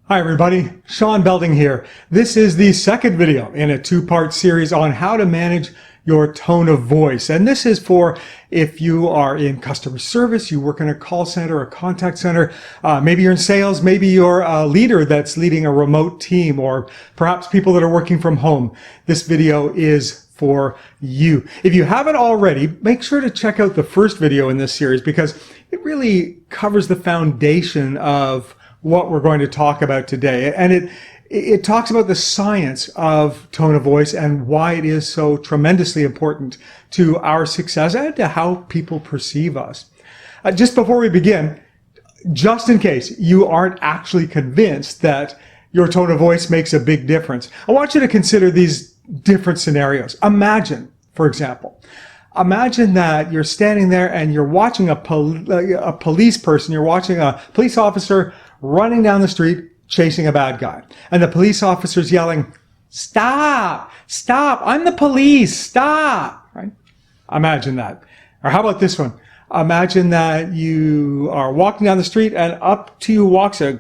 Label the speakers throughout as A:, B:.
A: Hi everybody, Sean Belding here. This is the second video in a two-part series on how to manage your tone of voice. And this is for if you are in customer service, you work in a call center, a contact center, maybe you're in sales, maybe you're a leader that's leading a remote team, or perhaps people that are working from home. This video is for you. If you haven't already, make sure to check out the first video in this series because it really covers the foundation of what we're going to talk about today. And it talks about the science of tone of voice and why it is so tremendously important to our success and to how people perceive us. Just before we begin, just in case you aren't actually convinced that your tone of voice makes a big difference, I want you to consider these different scenarios. Imagine, for example, that you're standing there and you're watching a police person, you're watching a police officer running down the street chasing a bad guy. And the police officer's yelling, "Stop! Stop! I'm the police! Stop!" Right? Imagine that. Or how about this one? Imagine that you are walking down the street and up to you walks a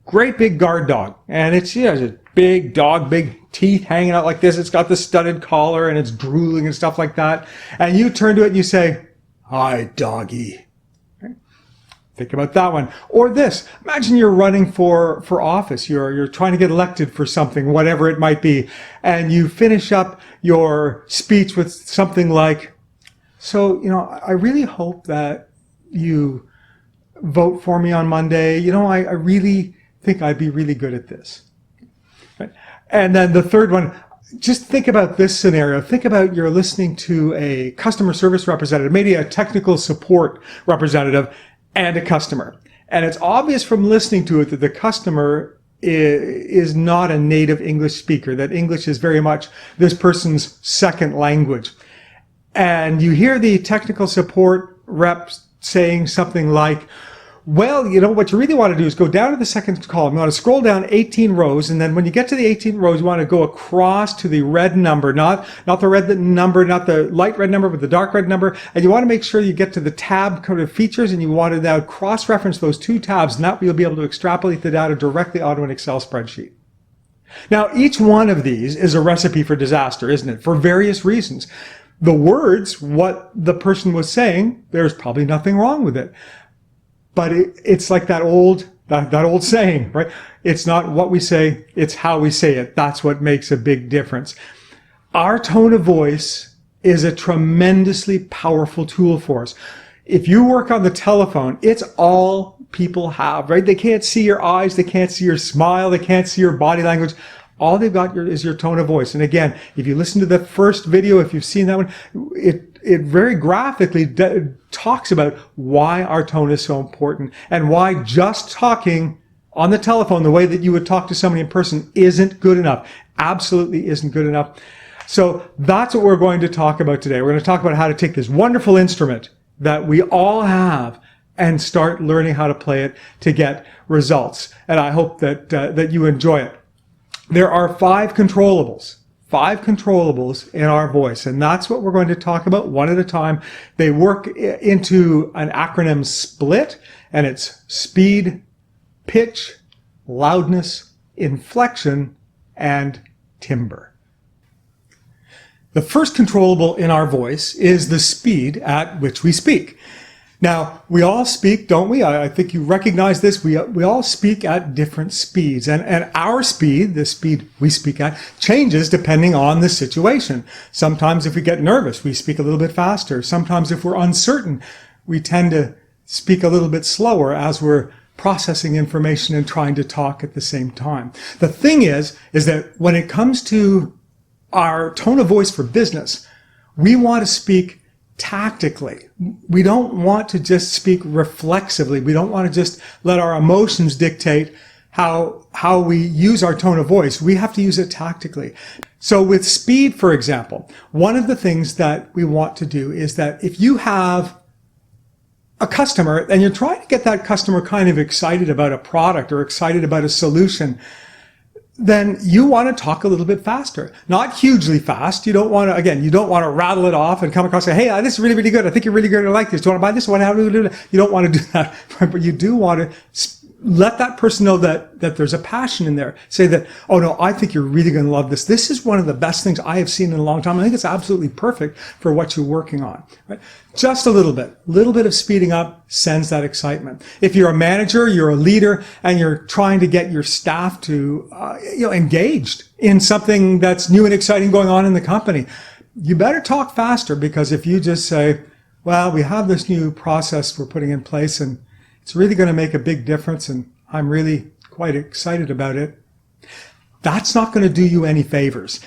A: great big guard dog. And it's a big dog, big teeth hanging out like this. It's got the studded collar and it's drooling and stuff like that. And you turn to it and you say, "Hi, doggy." Think about that one. Or this, imagine you're running for office. You're trying to get elected for something, whatever it might be. And you finish up your speech with something like, "So, I really hope that you vote for me on Monday. I really think I'd be really good at this." Right? And then the third one, just think about this scenario. Think about you're listening to a customer service representative, maybe a technical support representative, and a customer. And it's obvious from listening to it that the customer is not a native English speaker, that English is very much this person's second language. And you hear the technical support rep saying something like, "Well, what you really want to do is go down to the second column. You want to scroll down 18 rows. And then when you get to the 18 rows, you want to go across to the red number, not the red number, not the light red number, but the dark red number. And you want to make sure you get to the tab kind of features and you want to now cross-reference those two tabs. And that way you'll be able to extrapolate the data directly onto an Excel spreadsheet." Now, each one of these is a recipe for disaster, isn't it? For various reasons. The words, what the person was saying, there's probably nothing wrong with it. But it's like that old saying, right? It's not what we say, it's how we say it. That's what makes a big difference. Our tone of voice is a tremendously powerful tool for us. If you work on the telephone, it's all people have, right? They can't see your eyes, they can't see your smile, they can't see your body language. All they've got is your tone of voice. And again, if you listen to the first video, if you've seen that one, it very graphically talks about why our tone is so important and why just talking on the telephone the way that you would talk to somebody in person isn't good enough. Absolutely isn't good enough. So that's what we're going to talk about today. We're going to talk about how to take this wonderful instrument that we all have and start learning how to play it to get results. And I hope that you enjoy it. There are five controllables in our voice, and that's what we're going to talk about one at a time. They work into an acronym SPLIT, and it's speed, pitch, loudness, inflection, and timbre. The first controllable in our voice is the speed at which we speak. Now, we all speak, don't we? I think you recognize this. We all speak at different speeds. And our speed, the speed we speak at, changes depending on the situation. Sometimes if we get nervous, we speak a little bit faster. Sometimes if we're uncertain, we tend to speak a little bit slower as we're processing information and trying to talk at the same time. The thing is that when it comes to our tone of voice for business, we want to speak tactically. We don't want to just speak reflexively. We don't want to just let our emotions dictate how we use our tone of voice. We have to use it tactically. So with speed, for example, one of the things that we want to do is that if you have a customer and you're trying to get that customer kind of excited about a product or excited about a solution, then you want to talk a little bit faster. Not hugely fast. You don't want to rattle it off and come across and say, "Hey, this is really, really good. I think you're really going to like this. Do you want to buy this one?" You don't want to do that. But you do want to let that person know that there's a passion in there. Say that, oh no, I think you're really going to love this. This is one of the best things I have seen in a long time. I think it's absolutely perfect for what you're working on. Right? Just a little bit of speeding up sends that excitement. If you're a manager, you're a leader, and you're trying to get your staff to, engaged in something that's new and exciting going on in the company, you better talk faster, because if you just say, well, we have this new process we're putting in place and it's really going to make a big difference and I'm really quite excited about it, that's not going to do you any favors.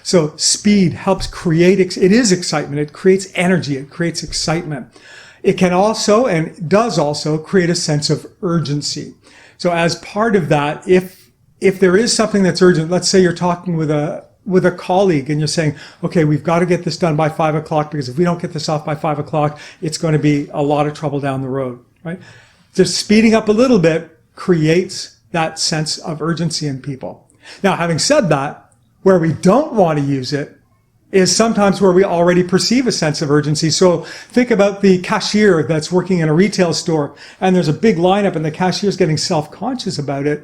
A: So speed helps create, it is excitement. It creates energy. It creates excitement. It can also, and does also, create a sense of urgency. So as part of that, if there is something that's urgent, let's say you're talking with a colleague and you're saying, okay, we've got to get this done by 5 o'clock, because if we don't get this off by 5 o'clock, it's going to be a lot of trouble down the road, right? Just speeding up a little bit creates that sense of urgency in people. Now, having said that, where we don't want to use it is sometimes where we already perceive a sense of urgency. So think about the cashier that's working in a retail store and there's a big lineup and the cashier's getting self-conscious about it.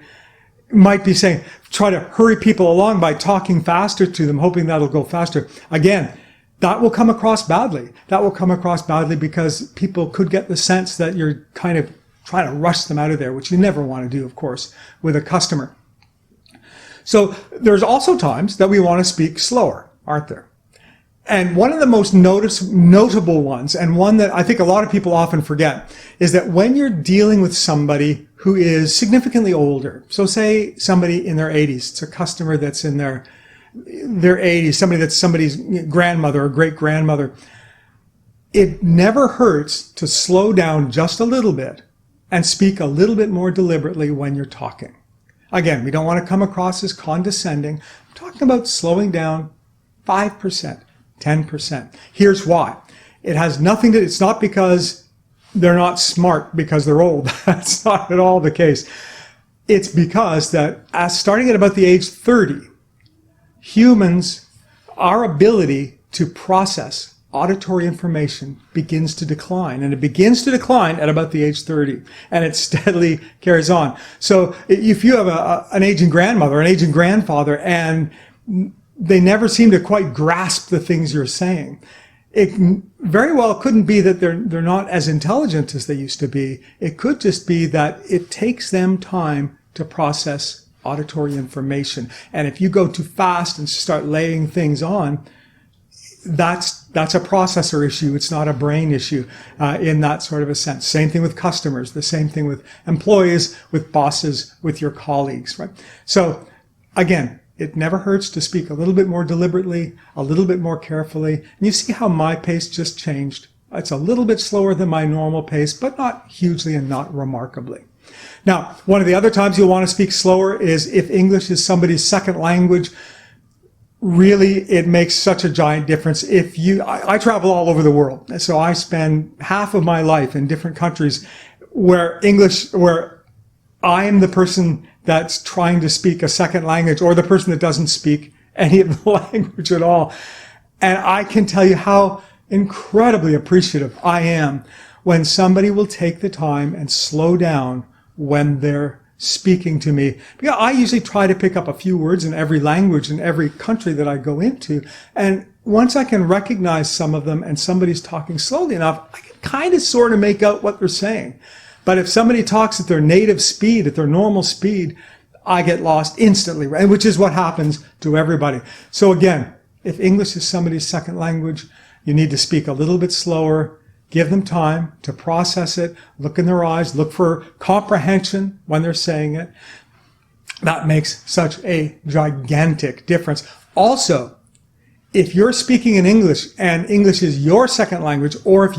A: Might be saying, try to hurry people along by talking faster to them, hoping that'll go faster. Again, that will come across badly. That will come across badly because people could get the sense that you're kind of trying to rush them out of there, which you never want to do, of course, with a customer. So there's also times that we want to speak slower, aren't there? And one of the most notable ones, and one that I think a lot of people often forget, is that when you're dealing with somebody who is significantly older, so say somebody in their 80s, it's a customer that's in their 80s, somebody that's somebody's grandmother or great-grandmother, it never hurts to slow down just a little bit and speak a little bit more deliberately when you're talking. Again, we don't want to come across as condescending. I'm talking about slowing down 5%, 10%. Here's why. It has nothing to, it's not because they're not smart because they're old. That's not at all the case. It's because that starting at about the age 30, humans, our ability to process auditory information begins to decline, and it begins to decline at about the age 30, and it steadily carries on. So if you have an aging grandmother, an aging grandfather, and they never seem to quite grasp the things you're saying, it very well couldn't be that they're not as intelligent as they used to be. It could just be that it takes them time to process auditory information. And if you go too fast and start laying things on, that's a processor issue. It's not a brain issue in that sort of a sense. Same thing with customers, the same thing with employees, with bosses, with your colleagues, right? So again, it never hurts to speak a little bit more deliberately, a little bit more carefully. And you see how my pace just changed. It's a little bit slower than my normal pace, but not hugely and not remarkably. Now, one of the other times you'll want to speak slower is if English is somebody's second language. Really, it makes such a giant difference. I travel all over the world, so I spend half of my life in different countries where I am the person that's trying to speak a second language or the person that doesn't speak any of the language at all. And I can tell you how incredibly appreciative I am when somebody will take the time and slow down when they're speaking to me. Because I usually try to pick up a few words in every language in every country that I go into. And once I can recognize some of them and somebody's talking slowly enough, I can kind of sort of make out what they're saying. But if somebody talks at their native speed, at their normal speed, I get lost instantly, right? Which is what happens to everybody. So again, if English is somebody's second language, you need to speak a little bit slower. Give them time to process it, look in their eyes, look for comprehension when they're saying it. That makes such a gigantic difference. Also, if you're speaking in English and English is your second language, or if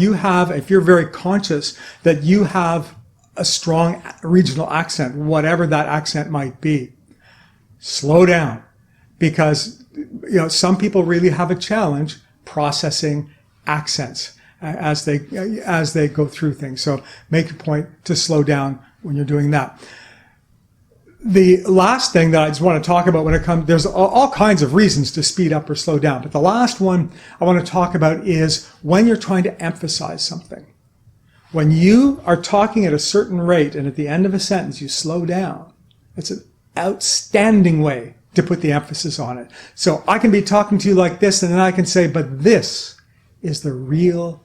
A: you're very conscious that you have a strong regional accent, whatever that accent might be, slow down, because some people really have a challenge processing accents as they go through things. So make a point to slow down when you're doing that. The last thing that I just want to talk about when it comes, there's all kinds of reasons to speed up or slow down, but the last one I want to talk about is when you're trying to emphasize something. When you are talking at a certain rate and at the end of a sentence you slow down, it's an outstanding way to put the emphasis on it. So I can be talking to you like this, and then I can say, but this is the real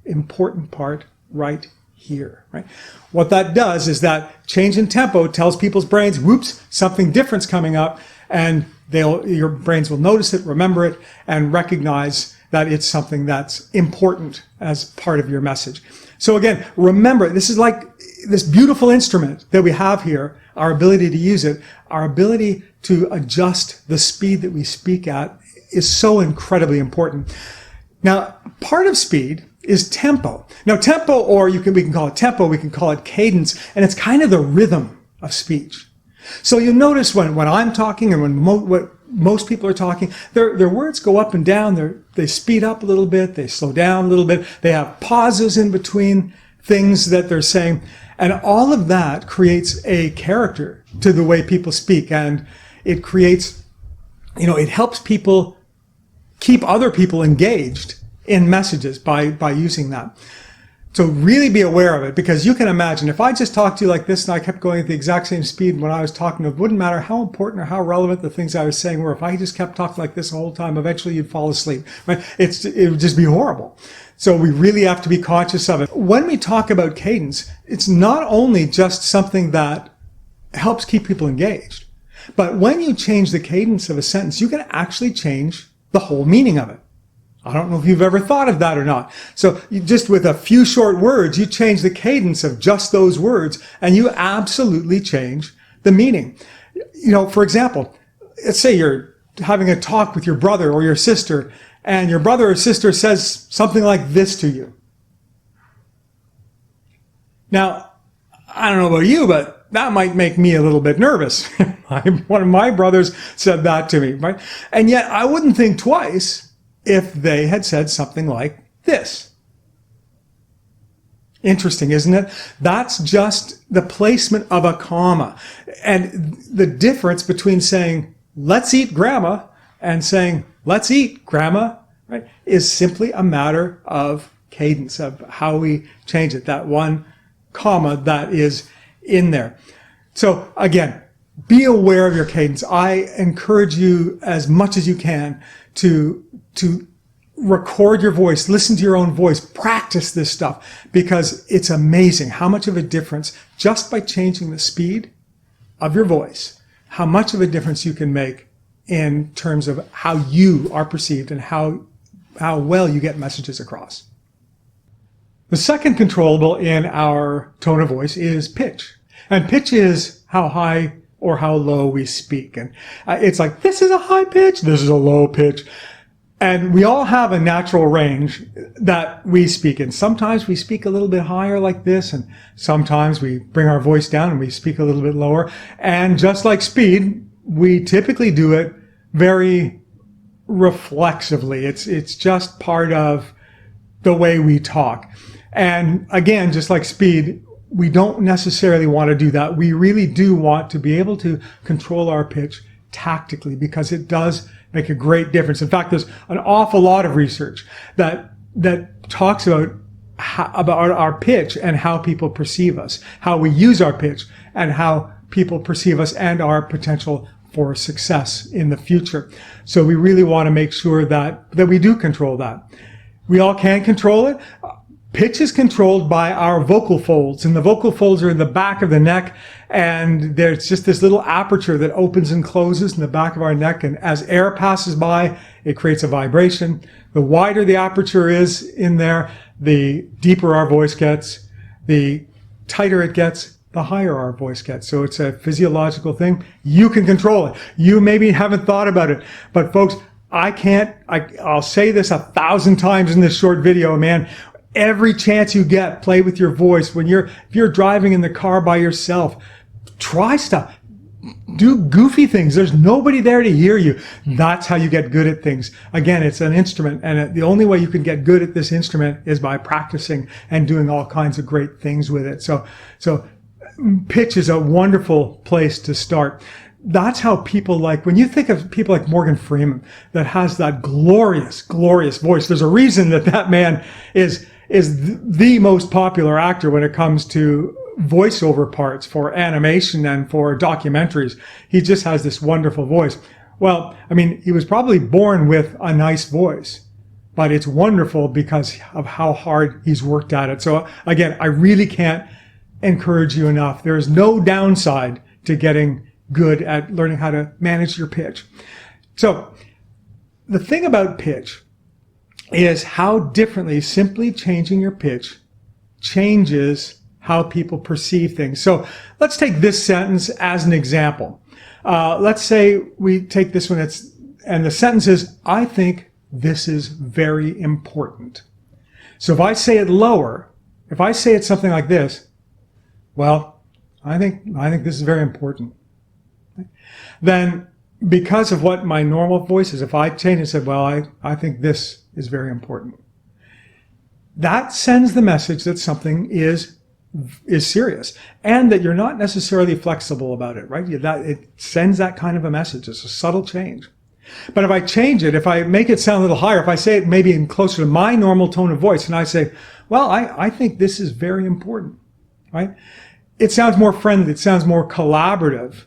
A: important part right here, right? What that does is that change in tempo tells people's brains, whoops, something different's coming up, and your brains will notice it, remember it, and recognize that it's something that's important as part of your message. So again, remember, this is like this beautiful instrument that we have here, our ability to use it, our ability to adjust the speed that we speak at is so incredibly important. Now, part of speed is tempo. Now, tempo, or we can call it tempo, we can call it cadence, and it's kind of the rhythm of speech. So you'll notice when I'm talking and when most people are talking, their words go up and down. They speed up a little bit, they slow down a little bit, they have pauses in between things that they're saying, and all of that creates a character to the way people speak, and it creates, it helps people keep other people engaged in messages by using that. So really be aware of it, because you can imagine if I just talked to you like this and I kept going at the exact same speed when I was talking, it wouldn't matter how important or how relevant the things I was saying were. If I just kept talking like this the whole time, eventually you'd fall asleep, right? It would just be horrible. So we really have to be conscious of it. When we talk about cadence, it's not only just something that helps keep people engaged, but when you change the cadence of a sentence, you can actually change the whole meaning of it. I don't know if you've ever thought of that or not. So you just with a few short words, you change the cadence of just those words, and you absolutely change the meaning. For example, let's say you're having a talk with your brother or your sister, and your brother or sister says something like this to you. Now, I don't know about you, but that might make me a little bit nervous. One of my brothers said that to me, right? And yet I wouldn't think twice if they had said something like this. Interesting, isn't it? That's just the placement of a comma. And the difference between saying, let's eat grandma, and saying, let's eat grandma, right, is simply a matter of cadence, of how we change it, that one comma that is in there. So again, be aware of your cadence. I encourage you as much as you can to record your voice, listen to your own voice, practice this stuff, because it's amazing how much of a difference, just by changing the speed of your voice, how much of a difference you can make in terms of how you are perceived and how well you get messages across. The second controllable in our tone of voice is pitch. And pitch is how high or how low we speak. And it's like, this is a high pitch, this is a low pitch. And we all have a natural range that we speak in. Sometimes we speak a little bit higher like this, and sometimes we bring our voice down and we speak a little bit lower. And just like speed, we typically do it very reflexively. It's just part of the way we talk. And again, just like speed, we don't necessarily want to do that. We really do want to be able to control our pitch tactically, because it does make a great difference. In fact, there's an awful lot of research that talks about our pitch and how people perceive us, how we use our pitch and how people perceive us and our potential for success in the future. So we really want to make sure that we do control that. We all can control it. Pitch is controlled by our vocal folds, and the vocal folds are in the back of the neck, and there's just this little aperture that opens and closes in the back of our neck, and as air passes by, it creates a vibration. The wider the aperture is in there, the deeper our voice gets, the tighter it gets, the higher our voice gets. So it's a physiological thing. You can control it. You maybe haven't thought about it, but folks, I'll say this 1,000 times in this short video, man. Every chance you get, play with your voice. If you're driving in the car by yourself, try stuff. Do goofy things. There's nobody there to hear you. That's how you get good at things. Again, it's an instrument, and the only way you can get good at this instrument is by practicing and doing all kinds of great things with it. So pitch is a wonderful place to start. That's how people when you think of people like Morgan Freeman, that has that glorious, glorious voice. There's a reason that man is is the most popular actor when it comes to voiceover parts for animation and for documentaries. He just has this wonderful voice. Well, I mean, he was probably born with a nice voice, but it's wonderful because of how hard he's worked at it. So again, I really can't encourage you enough. There's no downside to getting good at learning how to manage your pitch. So the thing about pitch is how differently simply changing your pitch changes how people perceive things. So let's take this sentence as an example. Let's say we take this one, and the sentence is, I think this is very important. So if I say it lower, if I say it something like this, well, I think this is very important. Then because of what my normal voice is, if I change and said, well, I think this is very important, that sends the message that something is serious and that you're not necessarily flexible about it, right? It sends that kind of a message. It's a subtle change. But if I change it, if I make it sound a little higher, if I say it maybe in closer to my normal tone of voice, and I say, well, I think this is very important, right? It sounds more friendly. It sounds more collaborative.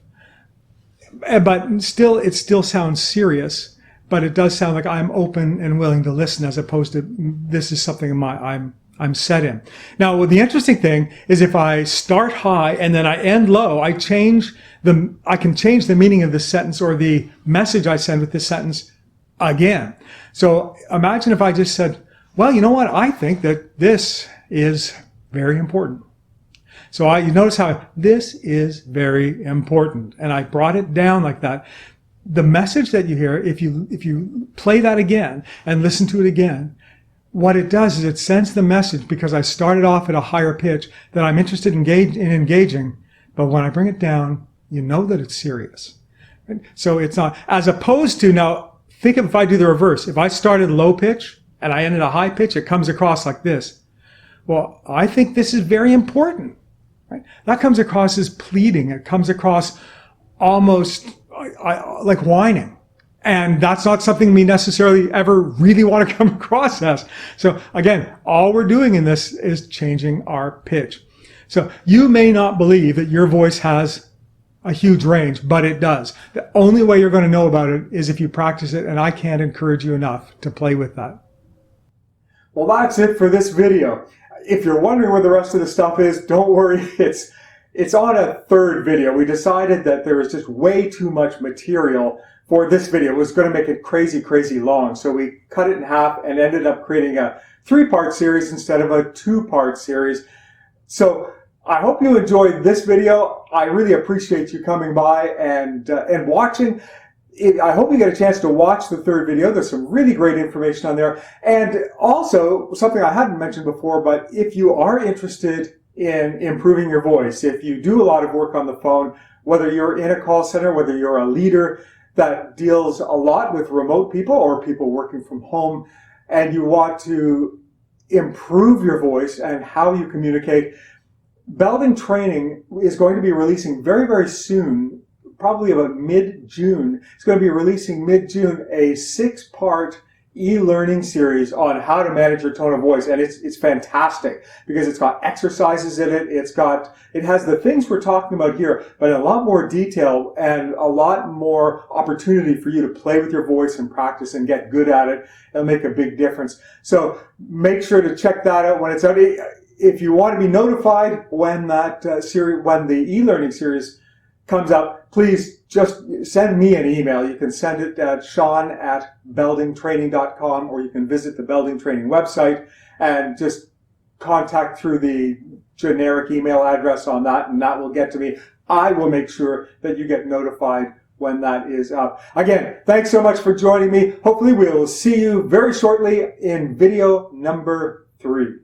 A: But it still sounds serious, but it does sound like I'm open and willing to listen, as opposed to this is something I'm set in. Now, the interesting thing is if I start high and then I end low, I can change the meaning of the sentence or the message I send with this sentence again. So imagine if I just said, well, you know what? I think that this is very important. So you notice how this is very important. And I brought it down like that. The message that you hear, if you play that again and listen to it again, what it does is it sends the message, because I started off at a higher pitch, that I'm interested in engaging. But when I bring it down, you know that it's serious. So it's not, as opposed to, now think of if I do the reverse. If I started low pitch and I ended a high pitch, it comes across like this. Well, I think this is very important. Right? That comes across as pleading. It comes across almost like whining. And that's not something we necessarily ever really want to come across as. So again, all we're doing in this is changing our pitch. So you may not believe that your voice has a huge range, but it does. The only way you're going to know about it is if you practice it, and I can't encourage you enough to play with that. Well, that's it for this video. If you're wondering where the rest of the stuff is, don't worry. It's on a third video. We decided that there was just way too much material for this video. It was going to make it crazy, crazy long. So we cut it in half and ended up creating a 3-part series instead of a 2-part series. So I hope you enjoyed this video. I really appreciate you coming by and watching. I hope you get a chance to watch the third video. There's some really great information on there. And also, something I hadn't mentioned before, but if you are interested in improving your voice, if you do a lot of work on the phone, whether you're in a call center, whether you're a leader that deals a lot with remote people or people working from home, and you want to improve your voice and how you communicate, Belding Training is going to be releasing very, very soon, probably about mid-June. It's going to be releasing mid-June a 6-part e-learning series on how to manage your tone of voice. And it's fantastic because it's got exercises in it. It has the things we're talking about here, but in a lot more detail and a lot more opportunity for you to play with your voice and practice and get good at it. It'll make a big difference. So make sure to check that out when it's out. If you want to be notified when when the e-learning series comes up, please just send me an email. You can send it at sean@beldingtraining.com, or you can visit the Belding Training website and just contact through the generic email address on that, and that will get to me. I will make sure that you get notified when that is up. Again, thanks so much for joining me. Hopefully we will see you very shortly in video number 3.